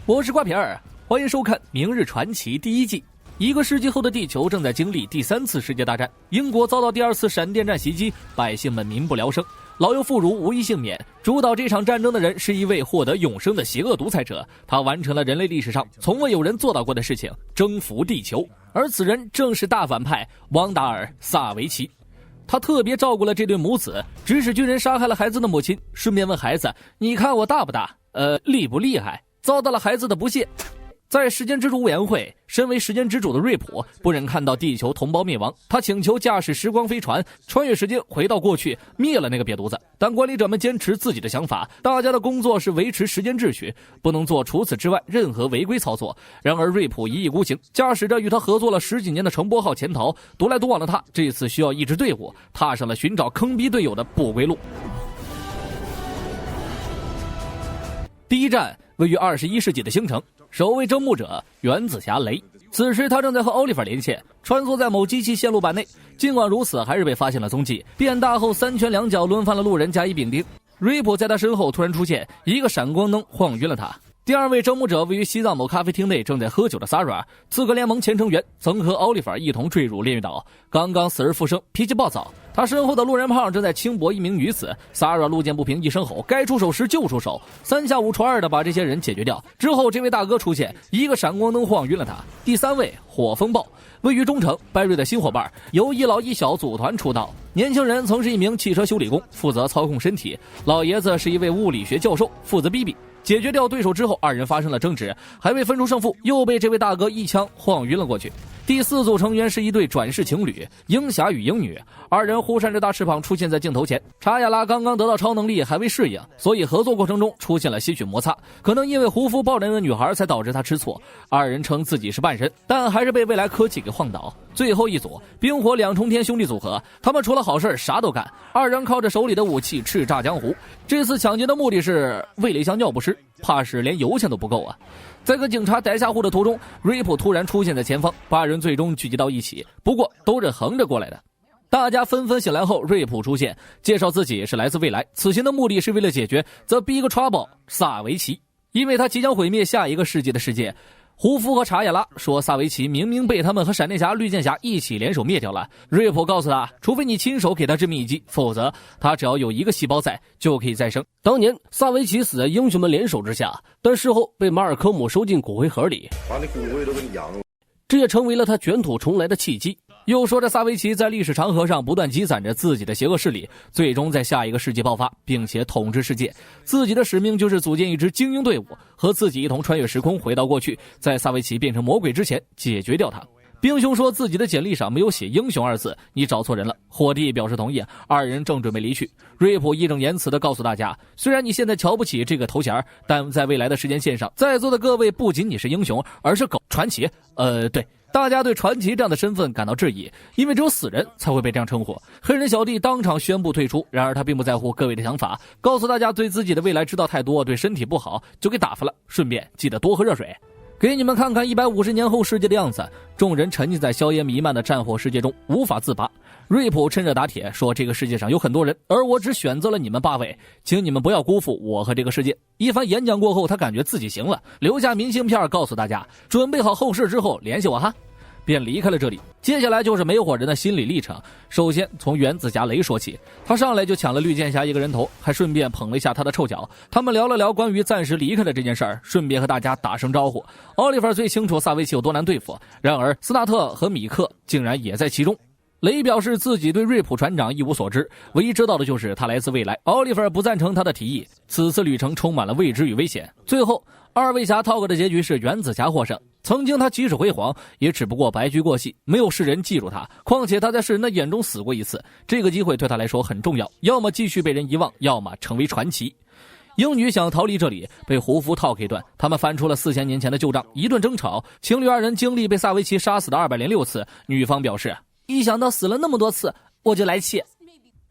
我是瓜皮儿，欢迎收看《明日传奇》第1季。1个世纪后的地球正在经历第3次世界大战，英国遭到第2次闪电战袭击，百姓们民不聊生，老幼妇孺无一幸免。主导这场战争的人是一位获得永生的邪恶独裁者，他完成了人类历史上从未有人做到过的事情，征服地球。而此人正是大反派汪达尔·萨维奇。他特别照顾了这对母子，指使军人杀害了孩子的母亲，顺便问孩子：“你看我大不大？厉不厉害？”遭到了孩子的不屑。在时间之主委员会，身为时间之主的瑞普不忍看到地球同胞灭亡，他请求驾驶时光飞船穿越时间回到过去，灭了那个瘪犊子。但管理者们坚持自己的想法，大家的工作是维持时间秩序，不能做除此之外任何违规操作。然而瑞普一意孤行，驾驶着与他合作了10几年的程波号潜逃，独来独往的他这次需要一支队伍，踏上了寻找坑逼队友的不归路。第一站位于21世纪的星城，首位征募者原子侠雷。此时他正在和奥利弗连线，穿梭在某机器线路板内。尽管如此，还是被发现了踪迹。变大后3拳2脚抡翻了路人加以丙丁。瑞普在他身后突然出现，一个闪光灯晃晕了他。第2位征募者位于西藏某咖啡厅内正在喝酒的 Sarah， 刺客联盟前成员，曾和奥利弗一同坠入炼狱岛，刚刚死而复生，脾气暴躁。他身后的路人胖正在轻薄一名女子 ，Sarah 路见不平一声吼，该出手时就出手，3下5除2的把这些人解决掉。之后这位大哥出现，一个闪光灯晃晕了他。第3位火风暴，位于中城，拜瑞的新伙伴，由一老一小组团出道。年轻人曾是一名汽车修理工，负责操控身体；老爷子是一位物理学教授，负责逼逼。解决掉对手之后，2人发生了争执，还未分出胜负，又被这位大哥一枪晃晕了过去。第4组成员是一对转世情侣，鹰侠与鹰女，2人忽闪着大翅膀出现在镜头前。查亚拉刚刚得到超能力，还未适应，所以合作过程中出现了些许摩擦，可能因为胡夫抱着那个女孩才导致他吃醋。2人称自己是半神，但还是被未来科技给晃倒。最后一组冰火2重天兄弟组合，他们除了好事啥都干，2人靠着手里的武器叱咤江湖。这次抢劫的目的是喂了一箱尿不湿，怕是连油钱都不够啊。在跟警察逮下户的途中，瑞普突然出现在前方，8人最终聚集到一起，不过都是横着过来的。大家纷纷醒来后，瑞普出现，介绍自己是来自未来，此行的目的是为了解决 The Big Trouble 萨维奇，因为他即将毁灭下一个世界的世界。胡夫和查亚拉说萨维奇明明被他们和闪电侠、绿箭侠一起联手灭掉了。瑞普告诉他，除非你亲手给他致命一击，否则他只要有一个细胞在就可以再生。当年萨维奇死在英雄们联手之下，但事后被马尔科姆收进骨灰盒里，把你骨灰都给你养了，这也成为了他卷土重来的契机。又说着萨维奇在历史长河上不断积攒着自己的邪恶势力，最终在下一个世纪爆发，并且统治世界。自己的使命就是组建一支精英队伍，和自己一同穿越时空回到过去，在萨维奇变成魔鬼之前解决掉他。兵兄说自己的简历上没有写英雄2字，你找错人了。霍蒂表示同意，2人正准备离去。瑞普义正言辞地告诉大家，虽然你现在瞧不起这个头衔，但在未来的时间线上，在座的各位不仅仅是英雄，而是狗传奇。对，大家对传奇这样的身份感到质疑，因为只有死人才会被这样称呼。黑人小弟当场宣布退出，然而他并不在乎各位的想法，告诉大家对自己的未来知道太多，对身体不好，就给打发了，顺便记得多喝热水。给你们看看150年后世界的样子，众人沉浸在硝烟弥漫的战火世界中无法自拔。瑞普趁热打铁说，这个世界上有很多人，而我只选择了你们8位，请你们不要辜负我和这个世界。一番演讲过后，他感觉自己行了，留下明信片告诉大家，准备好后事之后联系我哈，便离开了这里。接下来就是每伙人的心理历程。首先从原子侠雷说起，他上来就抢了绿箭侠一个人头，还顺便捧了一下他的臭脚。他们聊了聊关于暂时离开的这件事儿，顺便和大家打声招呼。奥利弗最清楚萨维奇有多难对付，然而斯纳特和米克竟然也在其中。雷表示自己对瑞普船长一无所知，唯一知道的就是他来自未来。奥利弗不赞成他的提议，此次旅程充满了未知与危险。最后2位侠套个的结局是原子侠获胜。曾经他即使辉煌，也只不过白驹过隙，没有世人记住他。况且他在世人的眼中死过一次，这个机会对他来说很重要，要么继续被人遗忘，要么成为传奇。鹰女想逃离这里，被胡夫套给断。他们翻出了4000年前的旧账，一顿争吵。情侣2人经历被萨维奇杀死的206次，女方表示，一想到死了那么多次，我就来气。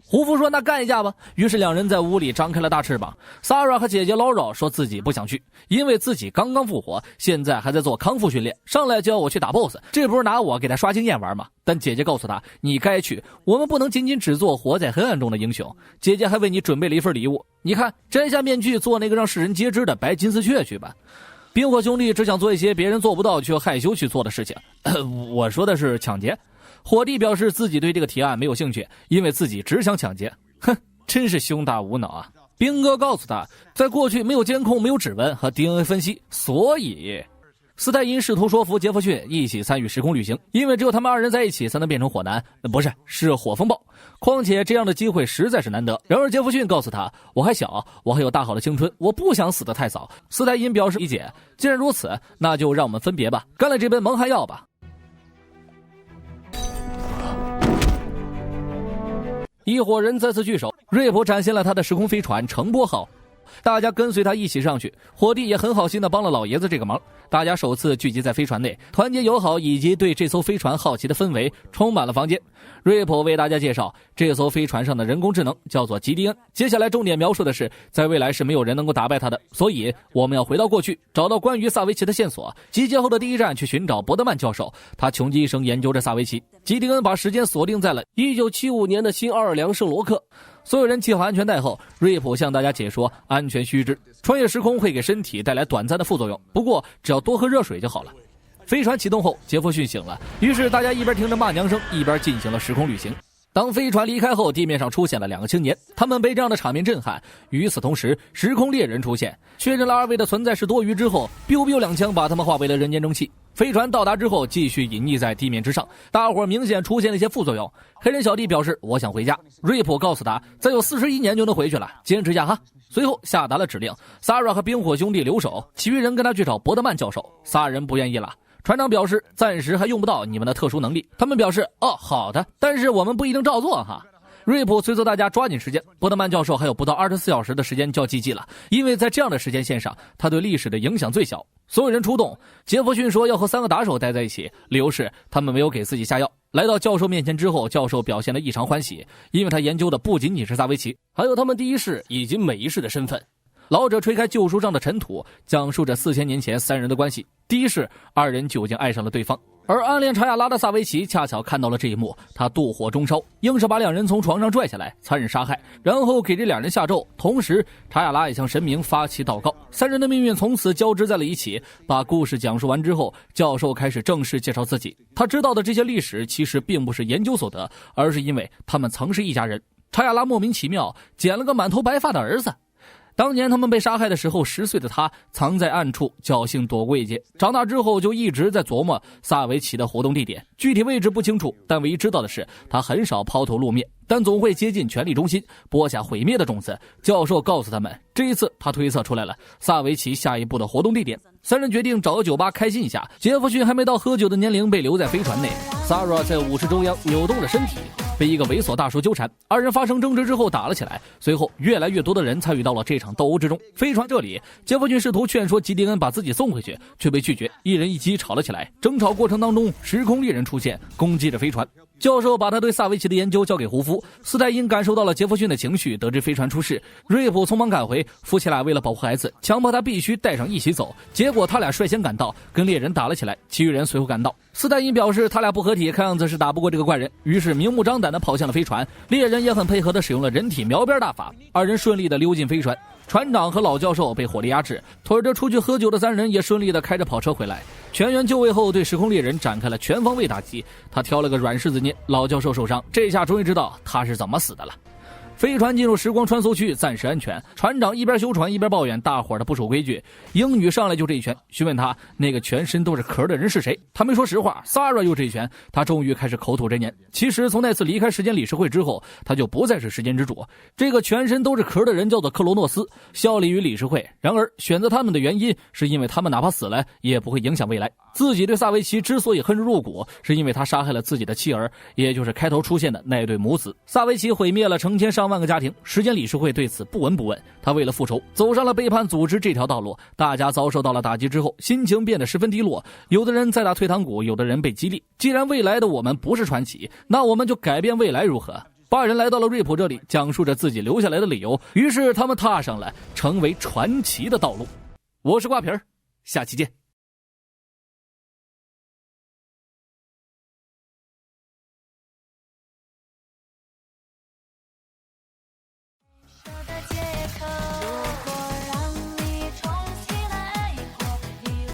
胡夫说那干一架吧，于是2人在屋里张开了大翅膀。Sarah 和姐姐 Laura 说自己不想去，因为自己刚刚复活，现在还在做康复训练，上来就要我去打 BOSS， 这不是拿我给他刷经验玩吗？但姐姐告诉他，你该去，我们不能仅仅只做活在黑暗中的英雄。姐姐还为你准备了一份礼物，你看摘下面具做那个让世人皆知的白金丝雀去吧。冰火兄弟只想做一些别人做不到却又害羞去做的事情。我说的是抢劫。火帝表示自己对这个提案没有兴趣，因为自己只想抢劫。哼，真是胸大无脑啊！兵哥告诉他，在过去没有监控、没有指纹和 DNA 分析，所以斯泰因试图说服杰弗逊一起参与时空旅行，因为只有他们二人在一起才能变成火男，不是，是火风暴。况且这样的机会实在是难得。然而杰弗逊告诉他，我还小，我还有大好的青春，我不想死得太早。斯泰因表示理解，既然如此，那就让我们分别吧，干了这杯蒙汗药吧。一伙人再次聚首，瑞普展现了他的时空飞船乘波号，大家跟随他一起上去。火帝也很好心的帮了老爷子这个忙，大家首次聚集在飞船内，团结友好以及对这艘飞船好奇的氛围充满了房间。瑞普为大家介绍这艘飞船上的人工智能叫做吉迪恩，接下来重点描述的是在未来是没有人能够打败他的，所以我们要回到过去，找到关于萨维奇的线索。集结后的第一站去寻找伯德曼教授，他穷极一生研究着萨维奇。吉迪恩把时间锁定在了1975年的新奥尔良圣罗克。所有人系好安全带后，瑞普向大家解说安全须知，穿越时空会给身体带来短暂的副作用，不过只要多喝热水就好了。飞船启动后，杰弗逊醒了，于是大家一边听着骂娘声，一边进行了时空旅行。当飞船离开后，地面上出现了2个青年，他们被这样的场面震撼。与此同时，时空猎人出现，确认了2位的存在是多余之后，biu biu 2枪把他们化为了人间蒸汽。飞船到达之后，继续隐匿在地面之上，大伙明显出现了一些副作用。黑人小弟表示我想回家，瑞普告诉他再有41年就能回去了，坚持下哈。随后下达了指令，萨拉和冰火兄弟留守，其余人跟他去找伯德曼教授。仨人不愿意了。船长表示暂时还用不到你们的特殊能力，他们表示好的，但是我们不一定照做哈。瑞普催促大家抓紧时间，伯德曼教授还有不到24小时的时间就要积极了，因为在这样的时间线上，他对历史的影响最小。所有人出动，杰弗逊说要和3个打手待在一起，理由是他们没有给自己下药。来到教授面前之后，教授表现得异常欢喜，因为他研究的不仅仅是萨维奇，还有他们第一世以及每一世的身份。老者吹开旧书上的尘土，讲述着4000年前3人的关系。第一世2人究竟爱上了对方，而暗恋查亚拉的萨维奇恰巧看到了这一幕，他妒火中烧，硬是把2人从床上拽下来，残忍杀害，然后给这2人下咒。同时查亚拉也向神明发起祷告，3人的命运从此交织在了一起。把故事讲述完之后，教授开始正式介绍自己。他知道的这些历史其实并不是研究所得，而是因为他们曾是一家人。查亚拉莫名其妙捡了个满头白发的儿子。当年他们被杀害的时候，10岁的他藏在暗处，侥幸躲过一劫。长大之后就一直在琢磨萨维奇的活动地点，具体位置不清楚，但唯一知道的是他很少抛头露面，但总会接近权力中心，播下毁灭的种子。教授告诉他们，这一次他推测出来了萨维奇下一步的活动地点。3人决定找个酒吧开心一下。杰弗逊还没到喝酒的年龄，被留在飞船内。萨拉在舞池中央扭动着身体，被一个猥琐大叔纠缠，2人发生争执之后打了起来。随后越来越多的人参与到了这场斗殴之中。飞船这里，杰弗逊试图劝说吉迪恩把自己送回去，却被拒绝，一人一机吵了起来。争吵过程当中，时空猎人出现，攻击着飞船。教授把他对萨维奇的研究交给胡夫。斯泰因感受到了杰弗逊的情绪，得知飞船出事，瑞普匆忙赶回。夫妻俩为了保护孩子，强迫他必须带上一起走，结果他俩率先赶到，跟猎人打了起来，其余人随后赶到。斯泰因表示他俩不合体，看样子是打不过这个怪人，于是明目张胆地跑向了飞船。猎人也很配合地使用了人体描边大法，2人顺利地溜进飞船。船长和老教授被火力压制，腿着出去喝酒的3人也顺利地开着跑车回来。全员就位后，对时空猎人展开了全方位打击。他挑了个软柿子捏，老教授受伤，这下终于知道他是怎么死的了。飞船进入时光穿梭区，暂时安全。船长一边修船一边抱怨大伙的不守规矩。英语上来就这一拳，询问他那个全身都是壳的人是谁。他没说实话。Sarah 又这一拳，他终于开始口吐真言。其实从那次离开时间理事会之后，他就不再是时间之主。这个全身都是壳的人叫做克罗诺斯，效力于理事会。然而选择他们的原因是因为他们哪怕死了也不会影响未来。自己对萨维奇之所以恨之入骨，是因为他杀害了自己的妻儿，也就是开头出现的那对母子。萨维奇毁灭了成千上万个家庭，时间理事会对此不闻不问。他为了复仇，走上了背叛组织这条道路。大家遭受到了打击之后，心情变得十分低落，有的人在打退堂鼓，有的人被激励。既然未来的我们不是传奇，那我们就改变未来如何？8人来到了瑞普这里，讲述着自己留下来的理由，于是他们踏上了成为传奇的道路。我是瓜皮儿，下期见。